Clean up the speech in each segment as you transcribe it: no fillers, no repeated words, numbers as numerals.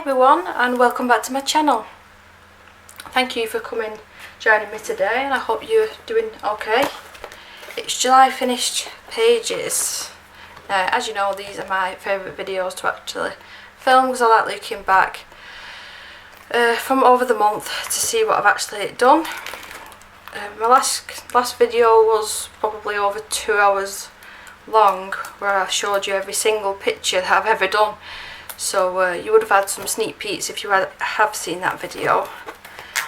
everyone, and welcome back to my channel. Thank you for joining me today, and I hope you're doing okay. It's July finished pages. As you know, these are my favourite videos to actually film because I like looking back from over the month to see what I've actually done. My last video was probably over 2 hours long, where I showed you every single picture that I've ever done. So you would have had some sneak peeks if you have seen that video.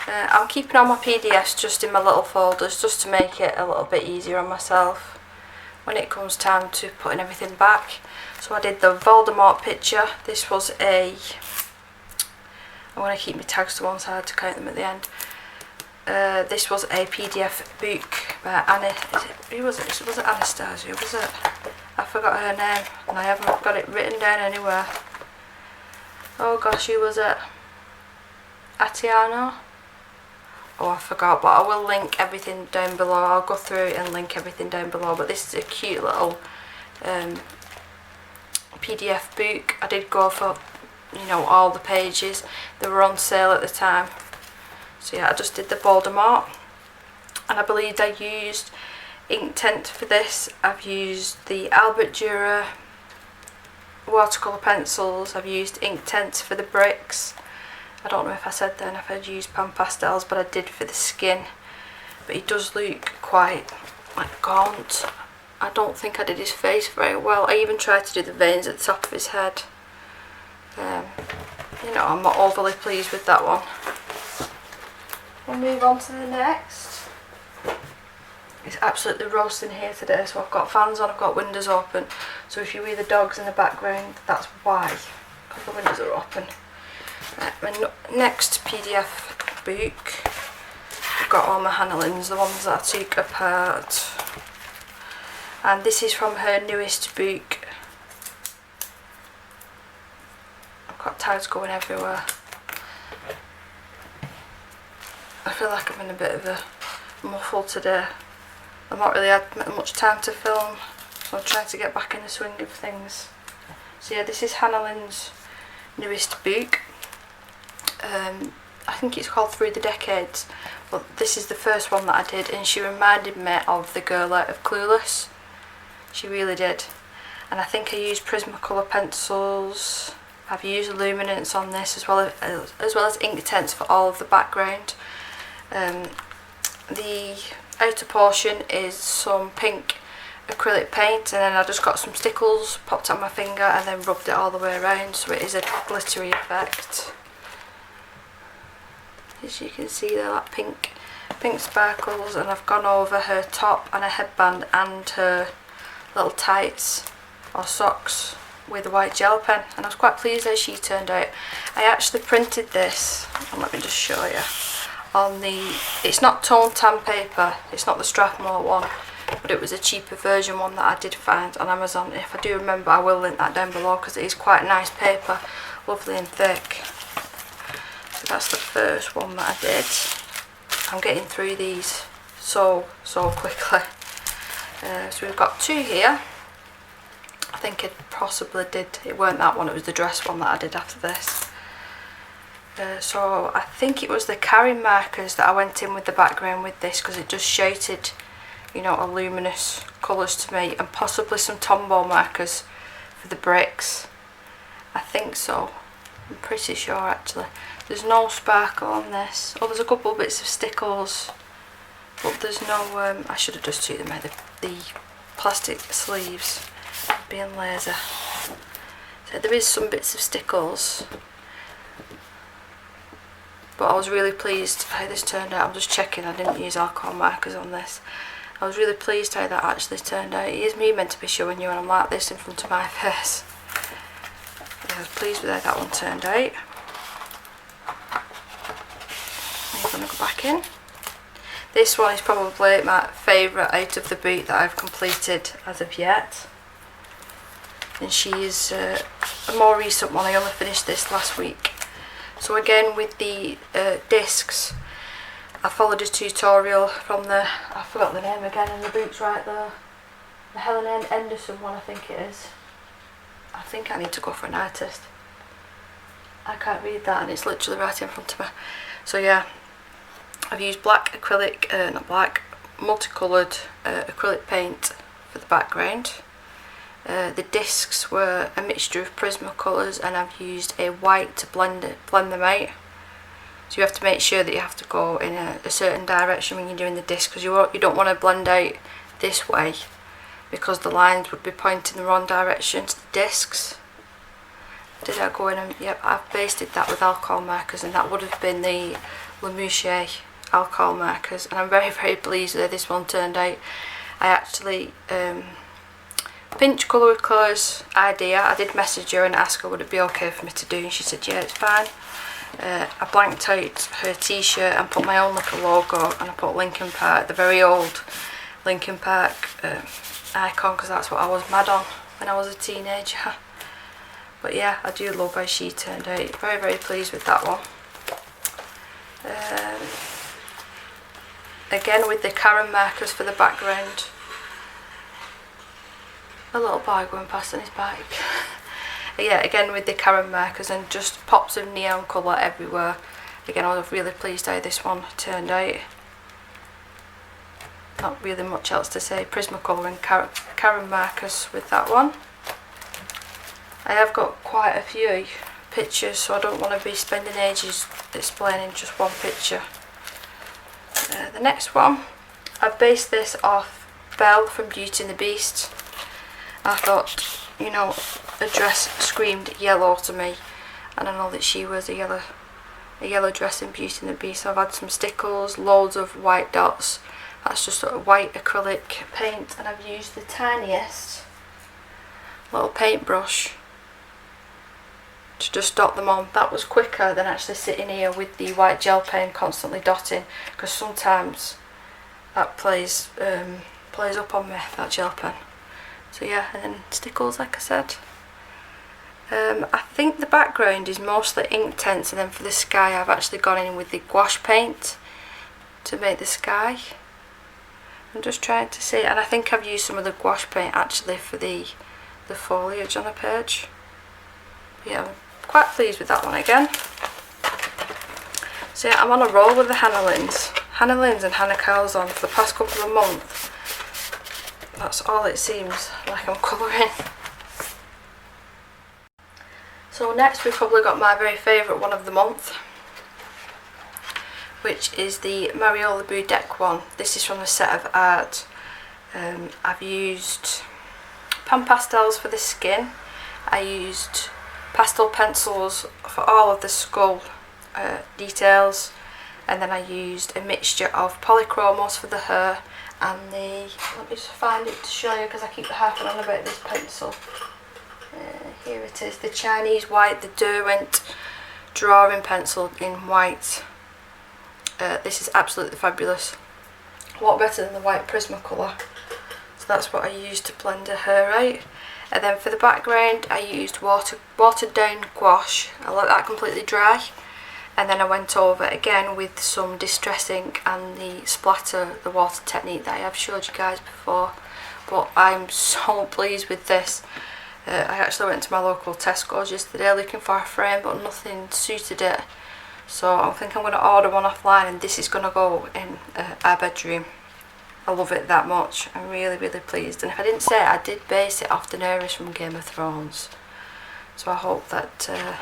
I'm keeping all my PDFs just in my little folders just to make it a little bit easier on myself when it comes time to putting everything back. So I did the Voldemort picture. This was I'm going to keep my tags to one side to count them at the end. This was a PDF book by Annie. Who was it? Was it Anastasia? Was it? I forgot her name and I haven't got it written down anywhere. Oh gosh, who was it? Atiano? Oh, I forgot, but I will link everything down below. I'll go through and link everything down below. But this is a cute little PDF book. I did go for, you know, all the pages. They were on sale at the time. So yeah, I just did the Voldemort. And I believe I used Inktense for this. I've used the Albert Dürer watercolour pencils. I've used Inktense for the bricks. I don't know if I said then if I'd used pan pastels, but I did for the skin. But he does look quite like gaunt. I don't think I did his face very well. I even tried to do the veins at the top of his head. You know, I'm not overly pleased with that one. We'll move on to the next. It's absolutely roasting here today, so I've got fans on, I've got windows open. So if you hear the dogs in the background, that's why, because the windows are open. Right, my next PDF book, I've got all my Hanalins, the ones that I took apart. And this is from her newest book. I've got tags going everywhere. I feel like I'm in a bit of a muffle today. I've not really had much time to film, so I'm trying to get back in the swing of things. So yeah, this is Hanalins' newest book. I think it's called Through the Decades, but this is the first one that I did, and she reminded me of the girl out of Clueless. She really did. And I think I used Prismacolor pencils. I've used luminance on this as well as Inktense for all of the background. The outer portion is some pink acrylic paint, and then I just got some stickles, popped it on my finger and then rubbed it all the way around, so it is a glittery effect. As you can see there, that pink sparkles, and I've gone over her top and a headband and her little tights or socks with a white gel pen, and I was quite pleased how she turned out. I actually printed this, and let me just show you. It's not tone tan paper, it's not the Strathmore one, but it was a cheaper version one that I did find on Amazon. If I do remember, I will link that down below because it is quite nice paper, lovely and thick. So that's the first one that I did. I'm getting through these so quickly. So we've got two here. I think it possibly did, it weren't that one, it was the dress one that I did after this. So I think it was the Caring markers that I went in with the background with this, because it just shouted, you know, a luminous colours to me, and possibly some Tombow markers for the bricks. I think so. I'm pretty sure actually. There's no sparkle on this. Oh, there's a couple bits of stickles, but there's no. I should have just took them out the plastic sleeves. Being lazy. So there is some bits of stickles. But I was really pleased how this turned out. I'm just checking, I didn't use alcohol markers on this. I was really pleased how that actually turned out. It is me meant to be showing you, and I'm like this in front of my face. I was pleased with how that one turned out. I'm going to go back in. This one is probably my favourite out of the boot that I've completed as of yet. And she is a more recent one. I only finished this last week. So again, with the discs, I followed a tutorial from I forgot the name again, and the book's right there. The Helen Henderson one, I think it is. I think I need to go for an eye test. I can't read that and it's literally right in front of me. So yeah, I've used black acrylic, not black, multicoloured acrylic paint for the background. The discs were a mixture of Prismacolors, and I've used a white to blend them out. So you have to make sure that you have to go in a certain direction when you're doing the disc, because you don't want to blend out this way, because the lines would be pointing the wrong direction to the discs. Did I go in and, yep, I've basted that with alcohol markers, and that would have been the Le Mouchier alcohol markers, and I'm very, very pleased with how this one turned out. I actually pinch colour with colours idea. I did message her and ask her would it be okay for me to do, and she said yeah, it's fine. I blanked out her t-shirt and put my own little logo, and I put Linkin Park, the very old Linkin Park icon, because that's what I was mad on when I was a teenager. But yeah, I do love how she turned out. Very, very pleased with that one. Again with the Karen markers for the background. A little boy going past on his bike. Yeah, again with the Karen markers and just pops of neon colour everywhere. Again, I was really pleased how this one turned out. Not really much else to say. Prismacolor and Karen markers with that one. I have got quite a few pictures, so I don't want to be spending ages explaining just one picture. The next one, I've based this off Belle from Beauty and the Beast. I thought, you know, a dress screamed yellow to me, and I know that she wears a yellow dress in Beauty and the Beast. So I've had some stickles, loads of white dots. That's just sort of white acrylic paint, and I've used the tiniest little paintbrush to just dot them on. That was quicker than actually sitting here with the white gel pen constantly dotting, because sometimes that plays up on me, that gel pen. So yeah, and then stickles like I said. I think the background is mostly ink tints, and then for the sky I've actually gone in with the gouache paint to make the sky. I'm just trying to see, and I think I've used some of the gouache paint actually for the foliage on a page. But yeah, I'm quite pleased with that one again. So yeah, I'm on a roll with the Hannah Lynn's and Hannah Calzone for the past couple of months. That's all it seems like I'm colouring. So next we've probably got my very favourite one of the month, which is the Mariola Budek one. This is from the set of art. I've used pan pastels for the skin. I used pastel pencils for all of the skull details, and then I used a mixture of polychromos for the hair and the, let me just find it to show you because I keep harping on about this pencil. Here it is, the Chinese white, the Derwent drawing pencil in white. This is absolutely fabulous. A lot better than the white Prismacolor. So that's what I used to blend her hair out. And then for the background I used watered down gouache. I let that completely dry. And then I went over again with some distress ink and the splatter, the water technique that I have showed you guys before. But I'm so pleased with this. I actually went to my local Tesco's yesterday looking for a frame, but nothing suited it. So I think I'm going to order one offline, and this is going to go in our bedroom. I love it that much. I'm really, really pleased. And if I didn't say it, I did base it off Daenerys from Game of Thrones. So I hope that I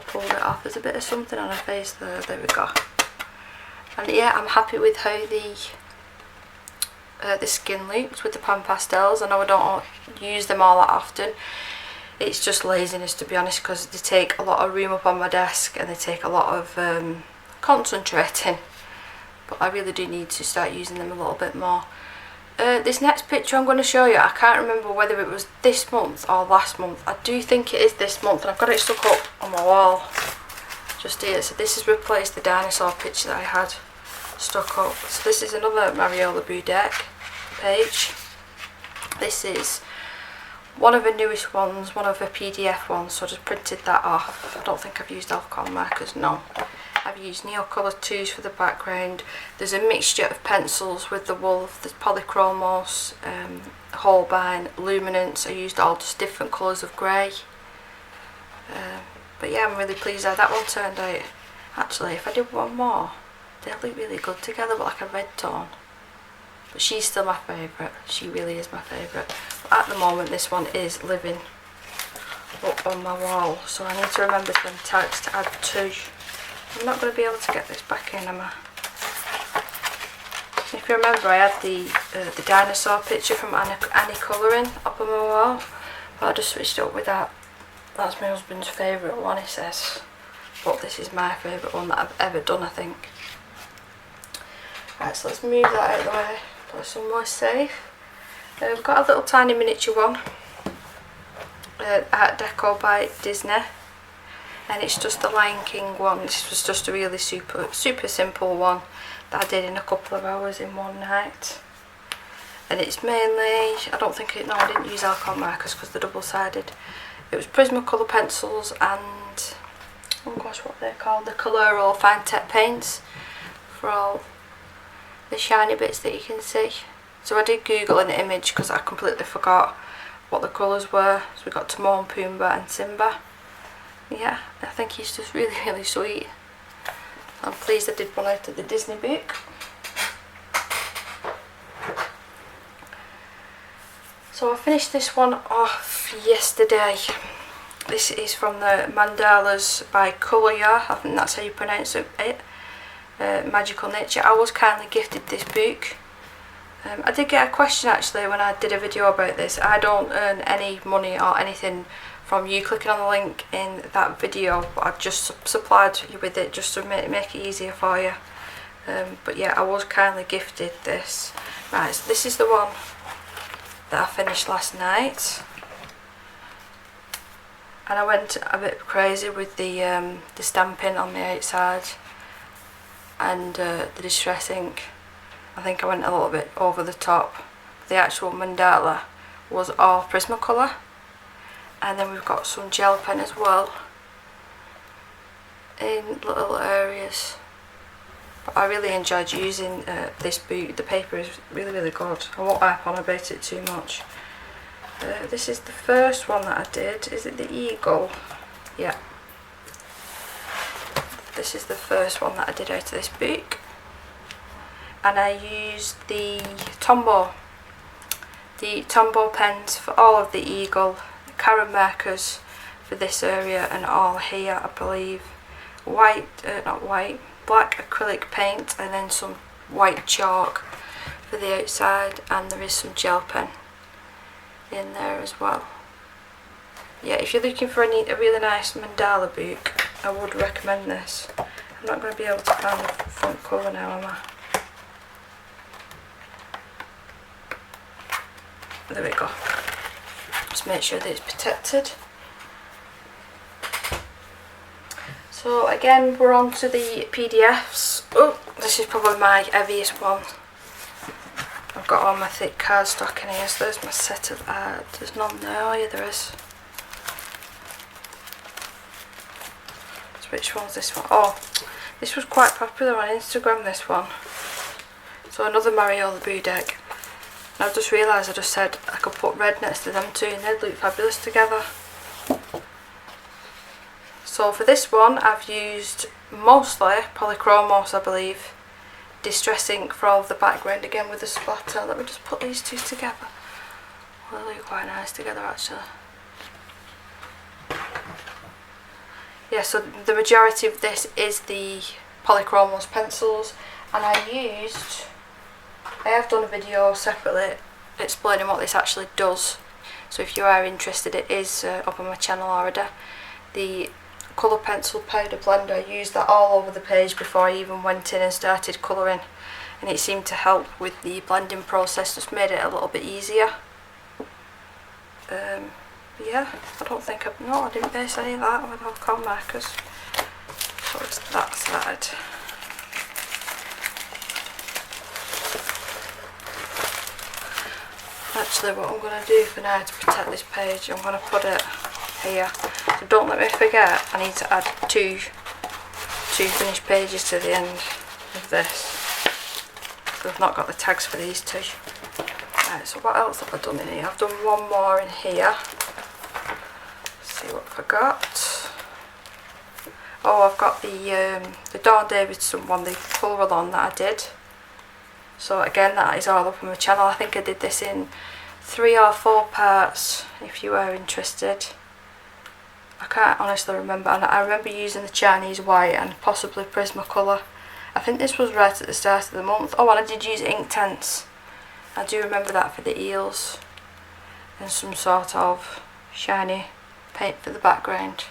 pulled it off. There's a bit of something on her face there. There we go. And yeah, I'm happy with how the skin looks with the pan pastels. I know I don't use them all that often. It's just laziness, to be honest, because they take a lot of room up on my desk and they take a lot of concentrating. But I really do need to start using them a little bit more. This next picture I'm going to show you, I can't remember whether it was this month or last month. I do think it is this month, and I've got it stuck up on my wall just here. So this has replaced the dinosaur picture that I had stuck up. So this is another Mariola Budek page. This is one of the newest ones, one of the PDF ones, so I just printed that off. I don't think I've used alcohol markers, no. I've used Neocolor 2s for the background. There's a mixture of pencils with the Wolf, the Polychromos, Holbein, Luminance. I used all just different colours of grey. But yeah, I'm really pleased how that one turned out. Actually, if I did one more, they look really good together, but like a red tone. But she's still my favourite. She really is my favourite. But at the moment, this one is living up on my wall, so I need to remember some tags to add to. I'm not going to be able to get this back in, am I? If you remember, I had the dinosaur picture from Annie Colouring up on my wall, but I just switched it up with that. That's my husband's favourite one, he says, but this is my favourite one that I've ever done, I think. Right, so let's move that out of the way, put it somewhere safe. We've got a little tiny miniature one, at Decor by Disney, and it's just the Lion King one. This was just a really super simple one that I did in a couple of hours in one night. And it's mainly, I didn't use alcohol markers because they're double-sided. It was Prismacolor pencils and, oh gosh, what they're called, the Coloro fine tip paints for all the shiny bits that you can see. So I did Google an image because I completely forgot what the colours were. So we got Timon, Pumbaa and Simba. Yeah, I think he's just really, really sweet. I'm pleased I did one out of the Disney book. So I finished this one off yesterday. This is from the Mandalas by Coloya, I think that's how you pronounce it. Magical Nature. I was kindly gifted this book. I did get a question actually when I did a video about this. I don't earn any money or anything from you clicking on the link in that video, but I've just supplied you with it just to make it easier for you. But yeah, I was kindly gifted this. Right, so this is the one that I finished last night, and I went a bit crazy with the stamping on the outside and the distress ink. I think I went a little bit over the top. The actual mandala was all Prismacolor, and then we've got some gel pen as well in little areas. But I really enjoyed using this book. The paper is really, really good. I won't hype on about it too much. This is the first one that I did. Is it the eagle? Yeah. This is the first one that I did out of this book. And I used the Tombow pens for all of the eagle, Karen markers for this area and all here, I believe. Black acrylic paint, and then some white chalk for the outside, and there is some gel pen in there as well. Yeah, if you're looking for a really nice mandala book, I would recommend this. I'm not going to be able to find the front cover now, am I? There we go. Just make sure that it's protected. So again, we're on to the PDFs. Oh, this is probably my heaviest one. I've got all my thick cardstock in here, so there's my set of art. There's none there, oh yeah, there is. So which one's this one? Oh, this was quite popular on Instagram, this one. So another Mariola Boo deck. And I've just realised I just said I could put red next to them two and they'd look fabulous together. So for this one I've used mostly Polychromos, I believe. Distress ink for all of the background, again with the splatter. Let me just put these two together. Well, they look quite nice together actually. Yeah, so the majority of this is the Polychromos pencils, and I have done a video separately explaining what this actually does, so if you are interested, it is up on my channel already. The colour pencil powder blender, I used that all over the page before I even went in and started colouring, and it seemed to help with the blending process, just made it a little bit easier. Yeah, I didn't base any of that with alcohol markers, so it's that side. Actually, what I'm going to do for now to protect this page, I'm going to put it here. So don't let me forget, I need to add two finished pages to the end of this. I've not got the tags for these two. Right, so what else have I done in here? I've done one more in here. Let's see what I got. Oh, I've got the Dawn Davidson one, the colour along that I did. So again, that is all up on my channel. I think I did this in 3 or 4 parts, if you are interested. I can't honestly remember, and I remember using the Chinese white and possibly Prismacolor. I think this was right at the start of the month. Oh, and I did use Inktense. I do remember that for the eels. And some sort of shiny paint for the background.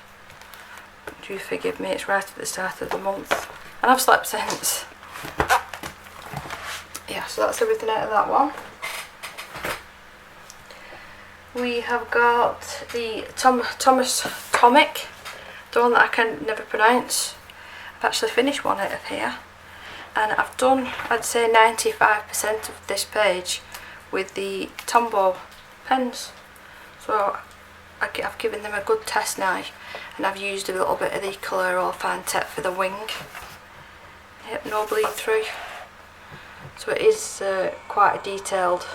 Do forgive me, it's right at the start of the month. And I've slept since. Yeah, so that's everything out of that one. We have got the Thomas Tomic, the one that I can never pronounce. I've actually finished one out of here. And I've done, I'd say 95% of this page with the Tombow pens. So I've given them a good test now, and I've used a little bit of the Color Fine Tech for the wing. Yep, no bleed through. So it is quite a detailed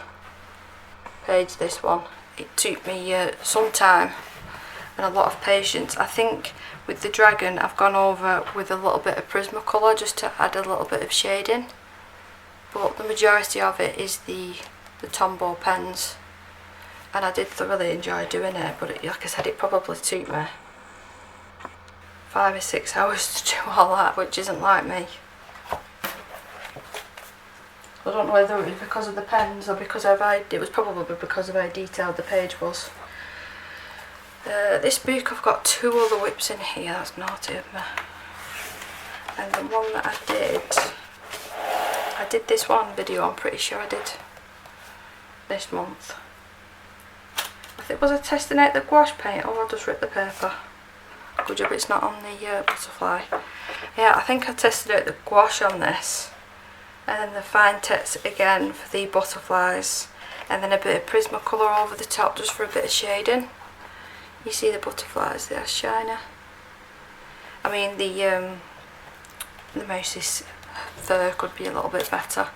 page, this one. It took me some time and a lot of patience. I think with the dragon I've gone over with a little bit of Prismacolor just to add a little bit of shading. But the majority of it is the Tombow pens. And I did thoroughly enjoy doing it, but like I said, it probably took me 5 or 6 hours to do all that, which isn't like me. I don't know whether it was because of the pens or because it was probably because of how detailed the page was. This book, I've got 2 other whips in here, that's naughty of me. And the one that I did this one video, I'm pretty sure I did this month. I think, was I testing out the gouache paint, or I just ripped the paper? Good job it's not on the butterfly. Yeah, I think I tested out the gouache on this. And then the fine text again for the butterflies, and then a bit of Prismacolor over the top just for a bit of shading. You see the butterflies, they are shiny. I mean the mouse's fur could be a little bit better,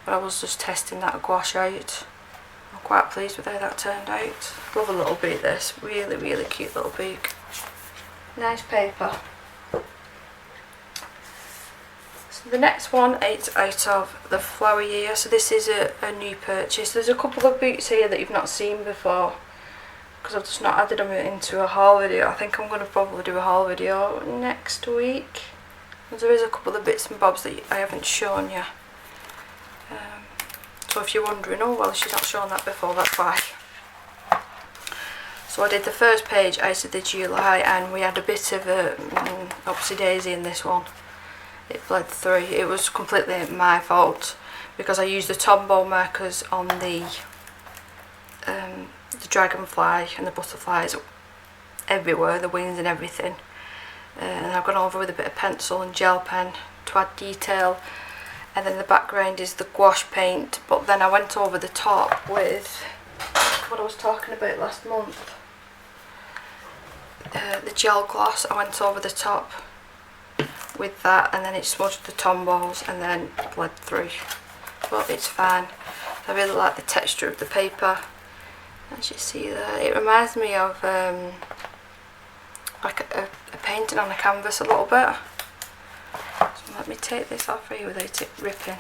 but I was just testing that gouache out. I'm quite pleased with how that turned out. Love a little book, this, really really cute little book. Nice paper. The next one is out of the Flower Year, so this is a new purchase. There's a couple of boots here that you've not seen before, because I've just not added them into a haul video. I think I'm going to probably do a haul video next week, because there is a couple of bits and bobs that I haven't shown you. So if you're wondering, oh well, she's not shown that before, that's why. So I did the first page out of the July, and we had a bit of a upsy daisy in this one. It bled through. It was completely my fault because I used the Tombow markers on the dragonfly and the butterflies everywhere, the wings and everything. And I've gone over with a bit of pencil and gel pen to add detail. And then the background is the gouache paint. But then I went over the top with what I was talking about last month. The gel gloss. I went over the top with that, and then it smudged the Tombows and then bled through, but it's fine. I really like the texture of the paper, as you see there. It reminds me of like a painting on a canvas a little bit. So let me take this off for you without it ripping.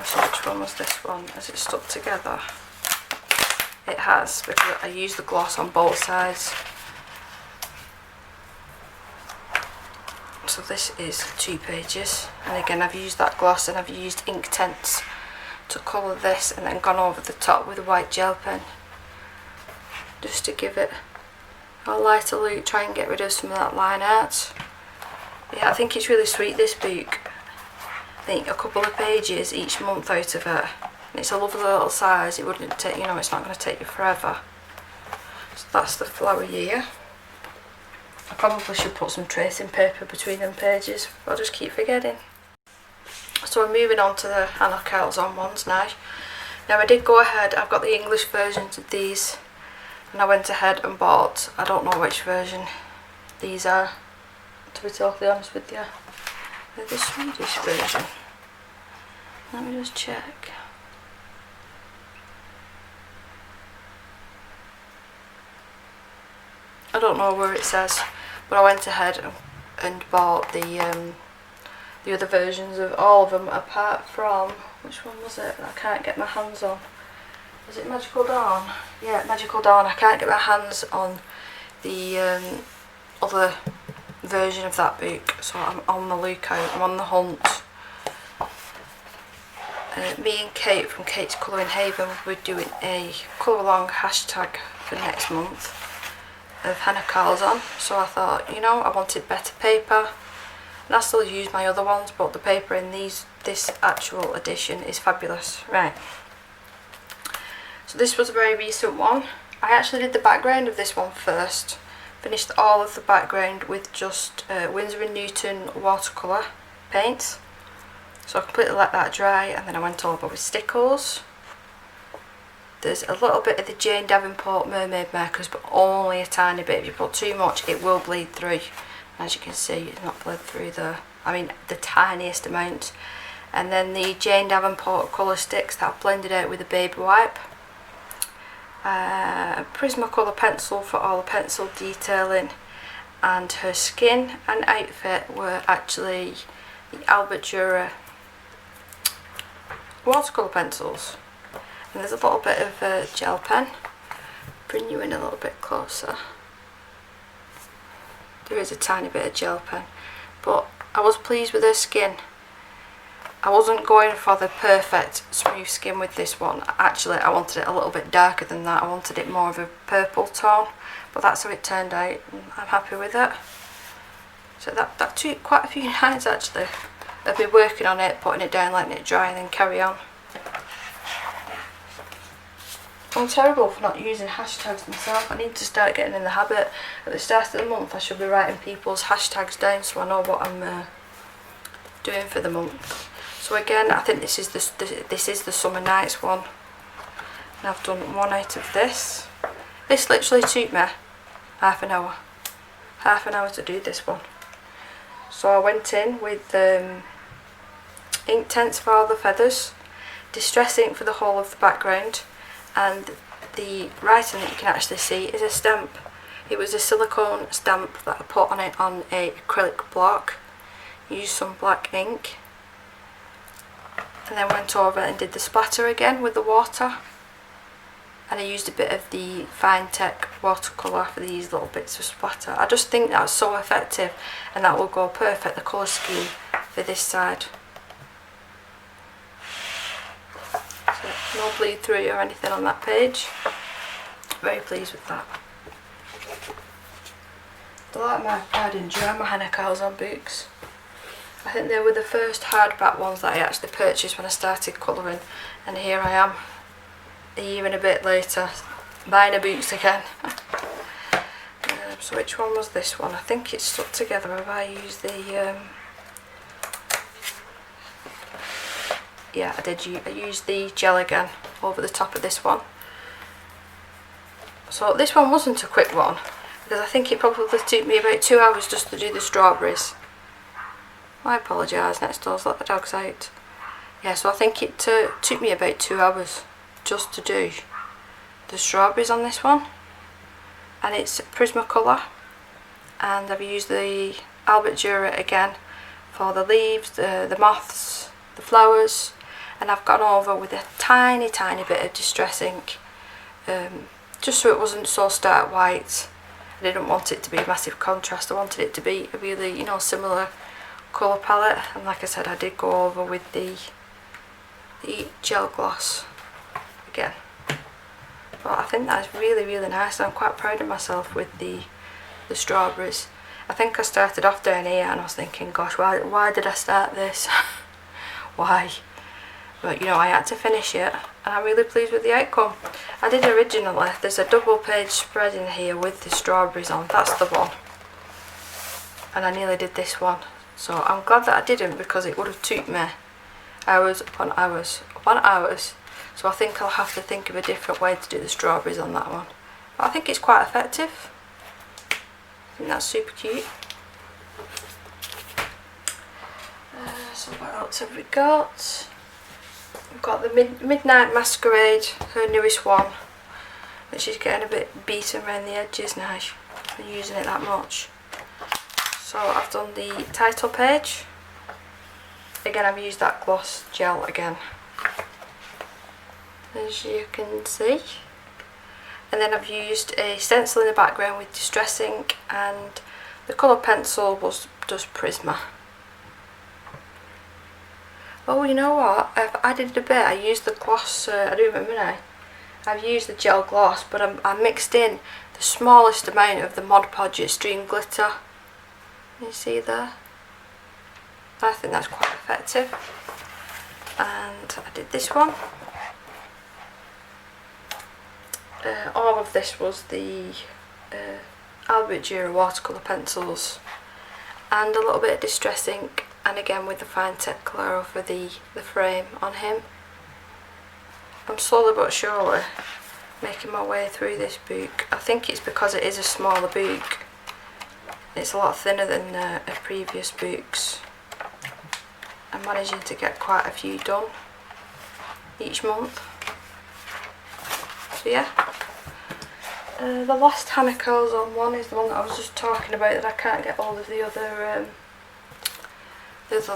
So which one was this one? Has it stuck together? It has, because I used the gloss on both sides. So this is 2 pages, and again I've used that gloss and I've used Inktense to colour this, and then gone over the top with a white gel pen just to give it a lighter look, try and get rid of some of that line art. Yeah, I think it's really sweet, this book. I think a couple of pages each month out of it, and it's a lovely little size. It wouldn't take, you know, it's not going to take you forever. So that's the Flower Year. I probably should put some tracing paper between them pages, but I'll just keep forgetting. So we're moving on to the Hannah Calzone ones now. Now I did go ahead, I've got the English versions of these, and I went ahead and bought, I don't know which version these are, to be totally honest with you. They're the Swedish version. Let me just check. I don't know where it says, but I went ahead and bought the other versions of all of them, apart from, which one was it that I can't get my hands on? Is it Magical Dawn? Yeah, Magical Dawn. I can't get my hands on the other version of that book, so I'm on the lookout, I'm on the hunt. Me and Kate from Kate's Colouring Haven will be doing a colour along hashtag for next month of henna cards on, so I thought, you know, I wanted better paper, and I still use my other ones, but the paper in this actual edition is fabulous. Right, so this was a very recent one. I actually did the background of this one first, finished all of the background with just Winsor & Newton watercolour paint. So I completely let that dry, and then I went over with stickles. There's a little bit of the Jane Davenport mermaid markers, but only a tiny bit. If you put too much, it will bleed through. As you can see, it's not bled through the tiniest amount. And then the Jane Davenport colour sticks that I've blended out with a baby wipe. Prismacolor pencil for all the pencil detailing, and her skin and outfit were actually the Albert Dürer watercolour pencils. And there's a little bit of gel pen. Bring you in a little bit closer. There is a tiny bit of gel pen, but I was pleased with her skin. I wasn't going for the perfect smooth skin with this one. Actually, I wanted it a little bit darker than that. I wanted it more of a purple tone, but that's how it turned out, and I'm happy with it. So that took quite a few nights actually of me working on it, putting it down, letting it dry, and then carry on. I'm terrible for not using hashtags myself. I need to start getting in the habit. At the start of the month I should be writing people's hashtags down so I know what I'm doing for the month. So again, I think this is the Summer Nights one, and I've done one out of this. This literally took me half an hour to do this one. So I went in with ink tents for all the feathers, distress ink for the whole of the background, and the writing that you can actually see is a stamp. It was a silicone stamp that I put on it on a acrylic block. Used some black ink, and then went over and did the splatter again with the water, and I used a bit of the Fine Tech watercolour for these little bits of splatter. I just think that's so effective, and that will go perfect, the colour scheme for this side. So no bleed through or anything on that page. Very pleased with that. I like my pride and joy, my henna on books. I think they were the first hardback ones that I actually purchased when I started colouring, and here I am, a year and a bit later, buying a boots again. So which one was this one? I think it's stuck together. Have I used the... yeah, I did. I used the gel again over the top of this one. So this one wasn't a quick one, because I think it probably took me about 2 hours just to do the strawberries. I apologise, next door's let the dogs out. Yeah, so I think it took me about 2 hours just to do the strawberries on this one. And it's Prismacolor, and I've used the Albert Dürer again for the leaves, the moths, the flowers, and I've gone over with a tiny bit of distress ink, just so it wasn't so stark white. I didn't want it to be a massive contrast. I wanted it to be a really, you know, similar colour palette, and like I said, I did go over with the gel gloss again. But I think that's really nice, and I'm quite proud of myself with the strawberries. I think I started off down here and I was thinking, gosh, why did I start this? Why? But you know, I had to finish it, and I'm really pleased with the outcome. I did originally, there's a double page spread in here with the strawberries on, that's the one, and I nearly did this one. So I'm glad that I didn't, because it would have took me hours upon hours upon hours. So I think I'll have to think of a different way to do the strawberries on that one. But I think it's quite effective. I think that's super cute. So what else have we got? We've got the Midnight Masquerade, her newest one, which is getting a bit beaten around the edges now. I'm using it that much. So I've done the title page. Again, I've used that gloss gel again, as you can see. And then I've used a stencil in the background with Distress ink, and the colour pencil was just Prisma. Oh, you know what? I've added a bit. I used the gloss, I do remember now. I've used the gel gloss, but I mixed in the smallest amount of the Mod Podge Extreme Glitter. You see there? I think that's quite effective. And I did this one. All of this was the Albert Dürer watercolour pencils and a little bit of Distress ink, and again with the fine tech colour over the frame on him. I'm slowly but surely making my way through this book. I think it's because it is a smaller book. It's a lot thinner than previous books. I'm managing to get quite a few done each month. So yeah. The last Hannah Coles one is the one that I was just talking about that I can't get hold of the other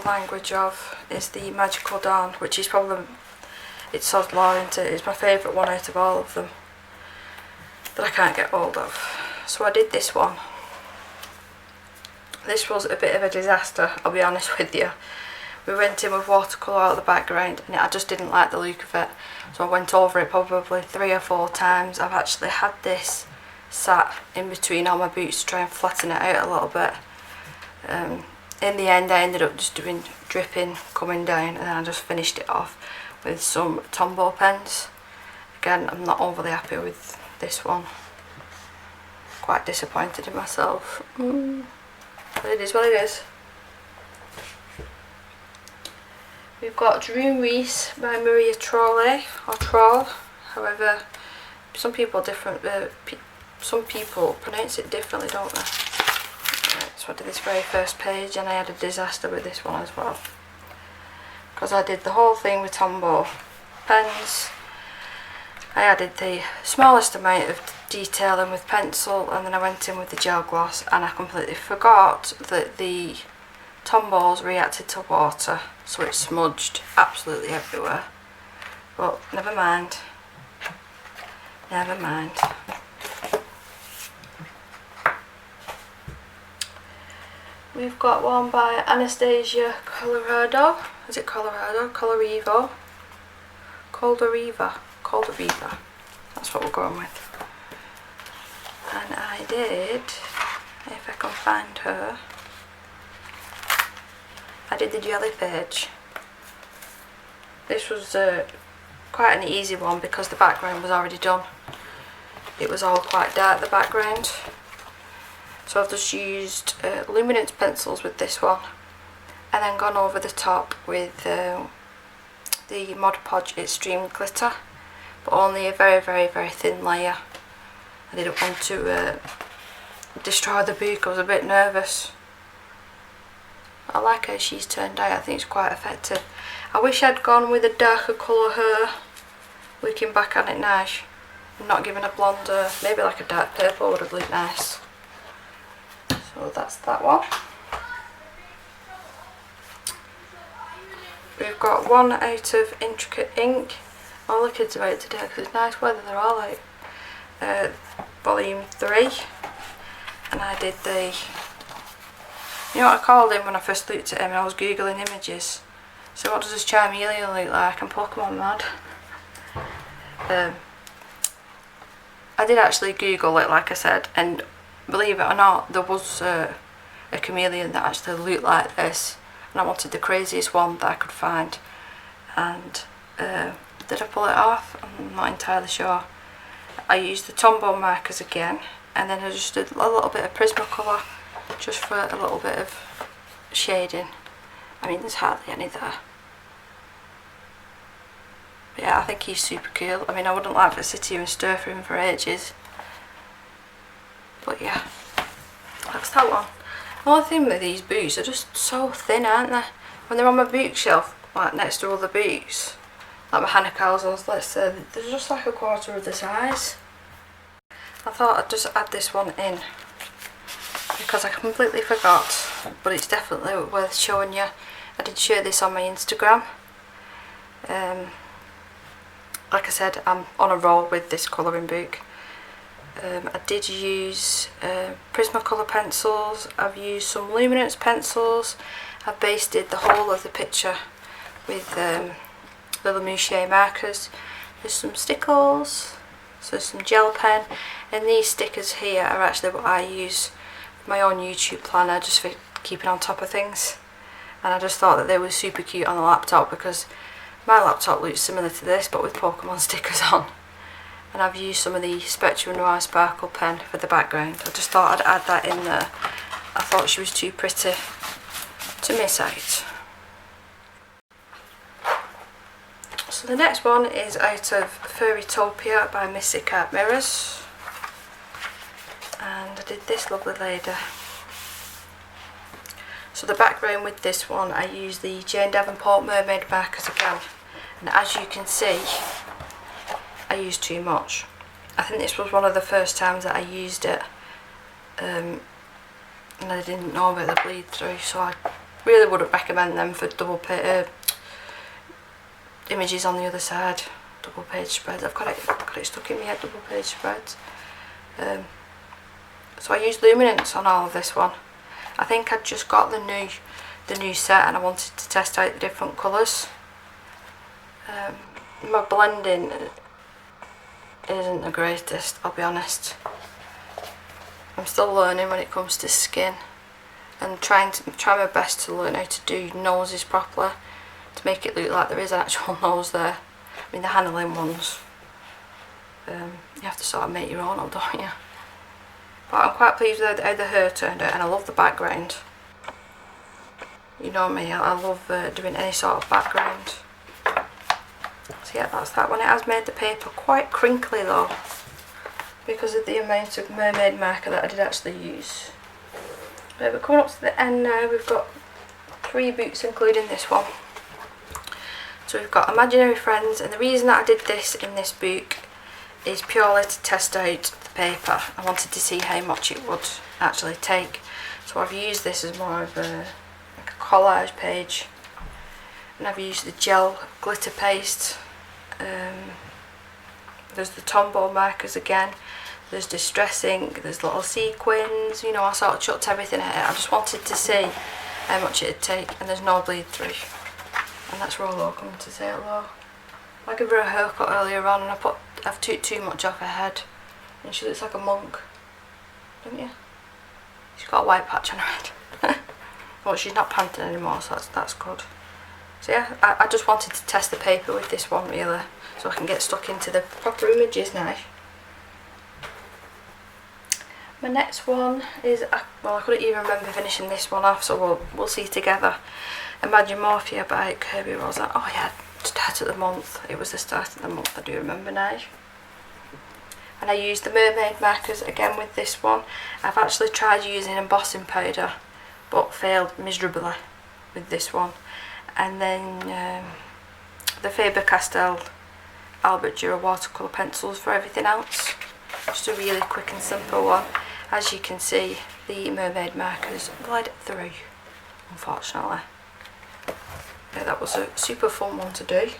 language of, is the Magical Dawn, which is probably, it's Sod Law, isn't it? It's my favourite one out of all of them that I can't get hold of. So I did this one. This was a bit of a disaster, I'll be honest with you. We went in with watercolour out of the background and I just didn't like the look of it. So I went over it probably 3 or 4 times. I've actually had this sat in between all my boots to try and flatten it out a little bit. In the end I ended up just doing dripping coming down, and then I just finished it off with some Tombow pens. Again, I'm not overly happy with this one. Quite disappointed in myself. But it is what it is. We've got Dream Reese by Maria Trolle, or Troll, however, some people some people pronounce it differently, don't they? Right, so I did this very first page, and I had a disaster with this one as well. Because I did the whole thing with Tombow pens. I added the smallest amount of detailing with pencil, and then I went in with the gel gloss, and I completely forgot that the Tombows reacted to water, so it smudged absolutely everywhere. But never mind. Never mind. We've got one by Anastasia Colorado. Is it Colorado? Colorivo? Colderiva. That's what we're going with. And I did, if I can find her, I did the jelly page. This was quite an easy one because the background was already done. It was all quite dark, the background. So I've just used luminance pencils with this one, and then gone over the top with the Mod Podge Extreme Glitter, but only a very, very, very thin layer. I didn't want to destroy the book. I was a bit nervous. I like how she's turned out. I think it's quite effective. I wish I'd gone with a darker colour hair, looking back on it now, and not given a blonde hair. Maybe like a dark purple would have looked nice. So that's that one. We've got one out of Intricate Ink. All the kids are out today because it's nice weather. They're all out. Volume 3. And I did the... You know what I called him when I first looked at him? I was googling images. So what does this Chameleon look like? I'm Pokemon mad. I did actually Google it, like I said, and believe it or not, there was a chameleon that actually looked like this, and I wanted the craziest one that I could find. And did I pull it off? I'm not entirely sure. I used the Tombow markers again, and then I just did a little bit of Prismacolor just for a little bit of shading. I mean, there's hardly any there. But yeah, I think he's super cool. I mean, I wouldn't like to sit here and stir for him for ages. But yeah, that's that one. The only thing with these boots, they're just so thin, aren't they? When they're on my bookshelf, like next to other boots, like my Hannah Coles, let's say, they're just like a quarter of the size. I thought I'd just add this one in because I completely forgot, but it's definitely worth showing you. I did share this on my Instagram. Like I said, I'm on a roll with this colouring book. I did use Prismacolor pencils, I've used some luminance pencils, I've basted the whole of the picture with little Mouchier markers. There's some stickles, so some gel pen, and these stickers here are actually what I use with my own YouTube planner just for keeping on top of things. And I just thought that they were super cute on the laptop because my laptop looks similar to this but with Pokemon stickers on. And I've used some of the Spectrum Noir Sparkle pen for the background. I just thought I'd add that in there. I thought she was too pretty to miss out. So the next one is out of Furrytopia by Mystic Art Mirrors. And I did this lovely lady. So the background with this one, I used the Jane Davenport Mermaid markers again. And as you can see, I used too much. I think this was one of the first times that I used it, and I didn't know about the bleed through, so I really wouldn't recommend them for double images on the other side, double page spreads. I've got it stuck in my head, double page spreads. So I used luminance on all of this one. I think I'd just got the new set and I wanted to test out the different colours. My blending isn't the greatest, I'll be honest. I'm still learning when it comes to skin and try my best to learn how to do noses properly to make it look like there is an actual nose there. I mean the Hannah Lynn ones, you have to sort of make your own up, don't you? But I'm quite pleased with how the hair turned out and I love the background. You know me, I love doing any sort of background. So yeah, that's that one. It has made the paper quite crinkly though, because of the amount of mermaid marker that I did actually use. But we're coming up to the end now. We've got 3 books including this one. So we've got Imaginary Friends, and the reason that I did this in this book is purely to test out the paper. I wanted to see how much it would actually take. So I've used this as more of like a collage page, and I've used the gel glitter paste. There's the Tombow markers again, there's distressing, there's little sequins, you know, I sort of chucked everything at it. I just wanted to see how much it'd take, and there's no bleed through. And that's Rolo coming to say hello. I gave her a haircut earlier on and I've took too much off her head and she looks like a monk, don't you? She's got a white patch on her head. Well, she's not panting anymore, so that's good. So yeah, I just wanted to test the paper with this one really, so I can get stuck into the proper images now. My next one is, well, I couldn't even remember finishing this one off, so we'll see together. Imagine Mafia by Kirby Rosa. Oh yeah, start of the month. It was the start of the month, I do remember now. And I used the mermaid markers again with this one. I've actually tried using embossing powder, but failed miserably with this one. And then the Faber-Castell Albert Dürer watercolour pencils for everything else. Just a really quick and simple one. As you can see, the mermaid markers bled through, unfortunately. Yeah, that was a super fun one to do.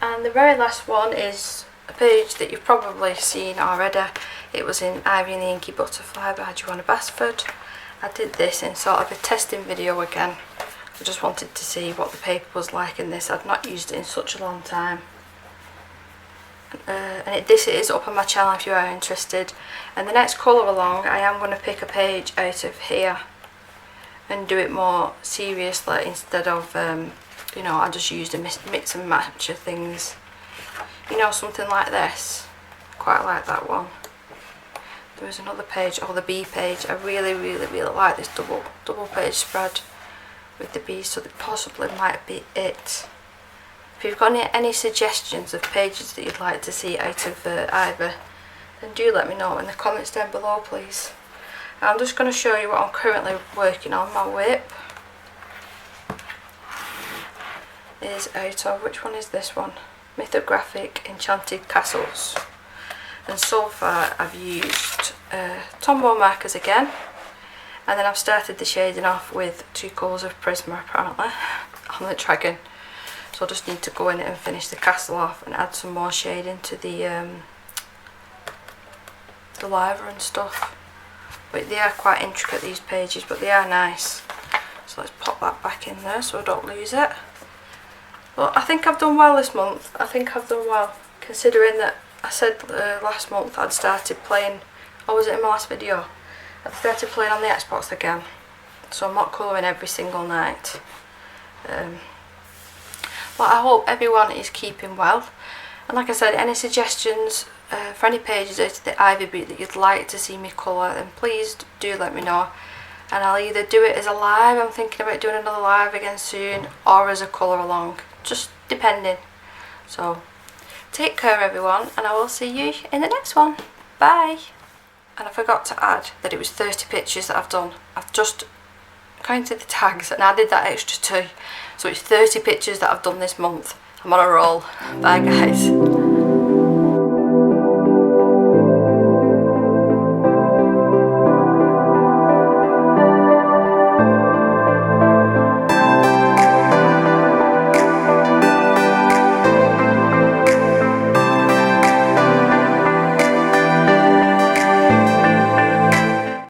And the very last one is a page that you've probably seen already. It was in Ivy and the Inky Butterfly by Joanna Basford. I did this in sort of a testing video again. I just wanted to see what the paper was like in this. I'd not used it in such a long time. This is up on my channel if you are interested. And the next colour along, I am going to pick a page out of here and do it more seriously instead of, you know, I just used a mix and match of things. You know, something like this. Quite like that one. There was another page, the B page. I really like this double page spread with the B's, so that possibly might be it. If you've got any suggestions of pages that you'd like to see out of Ivy, then do let me know in the comments down below, please. I'm just going to show you what I'm currently working on. My whip is out of, which one is this one? Mythographic Enchanted Castles. And so far I've used Tombow markers again, and then I've started the shading off with 2 colours of Prisma apparently on the dragon. So I just need to go in and finish the castle off and add some more shading to the lava and stuff. But they are quite intricate, these pages, but they are nice. So let's pop that back in there so I don't lose it. But I think I've done well this month. I think I've done well, considering that I said last month I'd started playing, or was it in my last video? I'd started playing on the Xbox again. So I'm not colouring every single night. But I hope everyone is keeping well. And like I said, any suggestions for any pages out of the Ivy boot that you'd like to see me colour, then please do let me know. And I'll either do it as a live, I'm thinking about doing another live again soon, or as a colour along, just depending. So take care everyone, and I will see you in the next one. Bye! And I forgot to add that it was 30 pictures that I've done. I've just counted the tags and added that extra 2. So it's 30 pictures that I've done this month. I'm on a roll. Bye guys.